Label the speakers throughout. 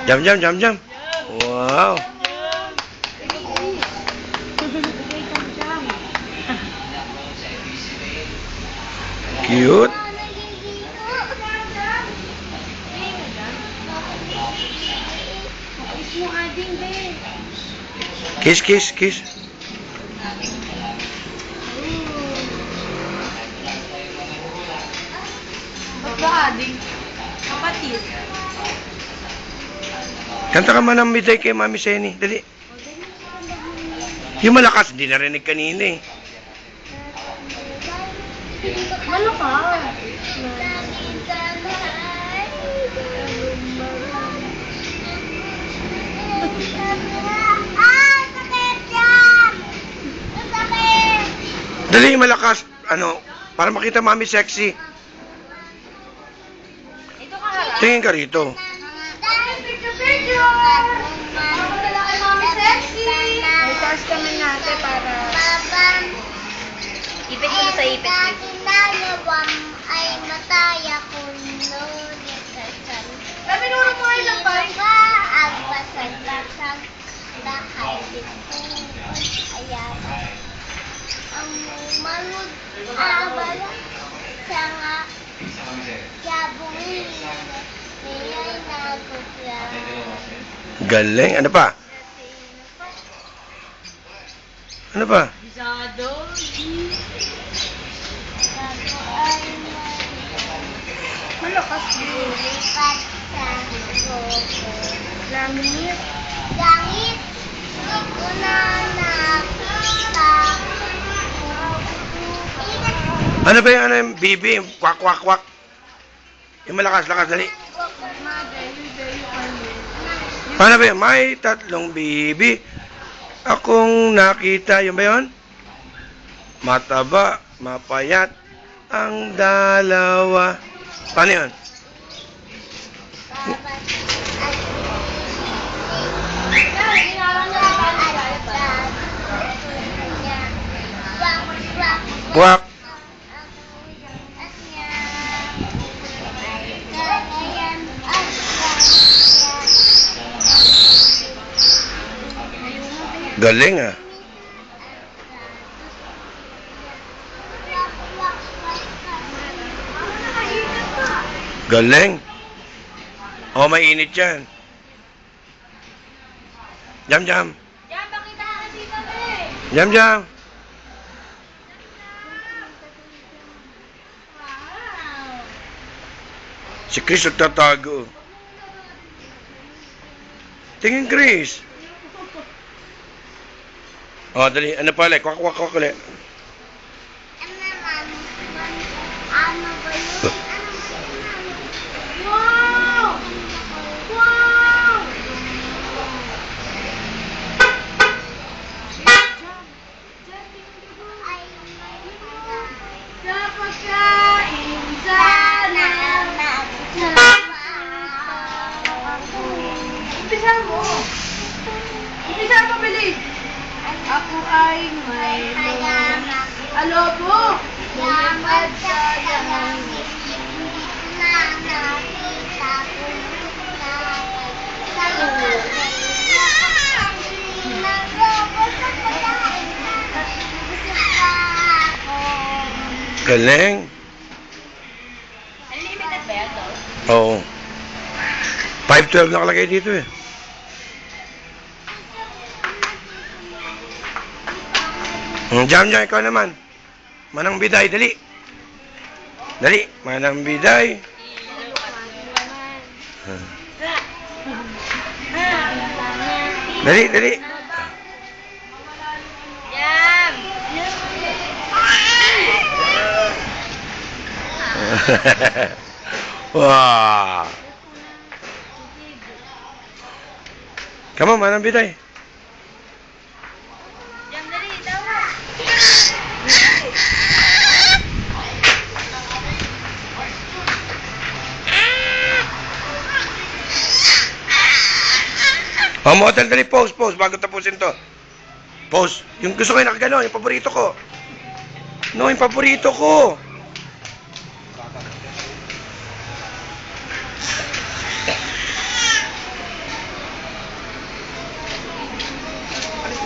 Speaker 1: Jam, jam, jam, jam. Wow. Cute. Kiss, kiss, kiss.
Speaker 2: Ading. Kapatid.
Speaker 1: Kanta ka man ng midday kay Mami Seni. Dali. Yung malakas, hindi narinig kanina eh.
Speaker 2: Malakas.
Speaker 1: Dali, malakas. Ano, para makita Mami sexy.
Speaker 2: Ito ka harap.
Speaker 1: Tingin ka rito.
Speaker 2: May taas kami natin para... Ipit mo sa ipit.
Speaker 3: ay mataya kuno
Speaker 2: Sabi nuro mo ay lang ba?
Speaker 3: ang basag-basag bahay dito. Ayan. Ang malud abala sa nga yabong niya'y nagugla.
Speaker 1: Galing. Ano pa? Ano pa?
Speaker 2: Bisado.
Speaker 3: Ako ay
Speaker 2: Malakas din.
Speaker 3: lipat sa gogo.
Speaker 2: Langit.
Speaker 3: Langit, di ko na nakita.
Speaker 1: Ano ba yung ano yung bibi? Yung kwak, kwak, kwak. Yung malakas, lakas, dali. Paano ba yun? May tatlong bibi akong nakita. Yung ba yun? Mataba, mapayat ang dalawa. Paano yun? Kwak. Galing ah. Galing. Oh, mainit yan. Jam, jam.
Speaker 2: Yan, pakita ka dito eh.
Speaker 1: Jam, jam.
Speaker 2: Wow.
Speaker 1: Si Chris nagtatago. Tingin, Chris. Oh, dali. Ano pala? Kwak, kwak, kwak ulit.
Speaker 3: Ano ba yun?
Speaker 2: Wow! Wow! Kapagkain sana. Umpisa mo. Umpisa mo, bilis. Ako ay mayroon. Alobo.
Speaker 3: Yaman sa langit, hindi ko na nakita kung sa lugar. Naglobo sa pagkain, busog pa ako.
Speaker 1: Galing.
Speaker 2: Unlimited ba yan, daw?
Speaker 1: Oo. 512 nakalagay dito eh. Jam, jam, ikaw naman. Manang biday, dali. Dali, manang biday. Dali, dali.
Speaker 2: Yan!
Speaker 1: Wow. Come on, manang biday.
Speaker 2: Yan, dali, tawa.
Speaker 1: Oh, model, dali, pose, pose, bago tapusin to. Pose. Yung gusto ko yung nakagano, yung paborito ko. No, yung paborito ko.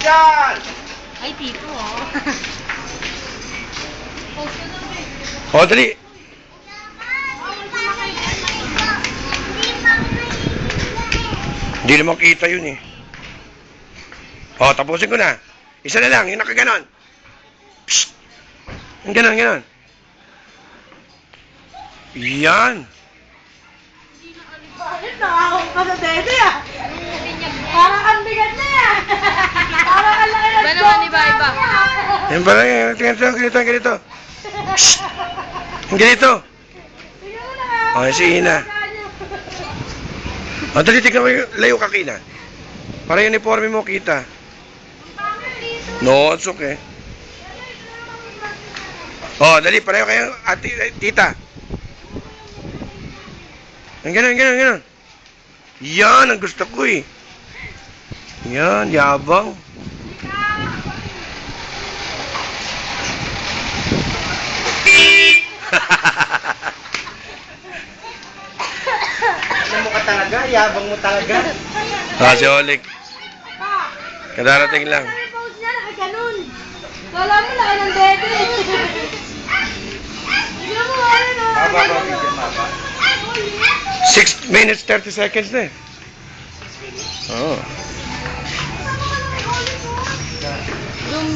Speaker 1: Action!
Speaker 2: Ay, tito, oh.
Speaker 1: O, dali. Hindi naman kita yun eh. O, tapusin ko na. Isa na lang, yung nakaganon. Psst! Yung ganon, ganon. Yan.
Speaker 2: Bakit nakakong ka sa dede, ah? Parang ang bigat na yan. Parang ang laki ng
Speaker 3: naman, iba-iba.
Speaker 1: Yan pala yan. Ganito, ganito, ganito. Psst! Yung ganito.
Speaker 2: Tingnan mo na.
Speaker 1: O, si Ina. O, dali, tignan mo yung layo ka, Kina. Para yung uniforme mo kita. No, it's okay. O, dali, pareho kayo, ati, tita. Ang ganon, ganon, ganon. Yan, ang gusto ko eh. Yan, yabang.
Speaker 4: Alam mo ka talaga, yabang mo talaga.
Speaker 1: Si Oleg. Kadarating lang.
Speaker 2: Ano yung pose niya? Nakaganon. Kala mo laki ng dede. Tingnan mo, ano no?
Speaker 4: Maba ba, video maba?
Speaker 1: 6 minutes, 30 seconds na eh. Oh.
Speaker 2: Yung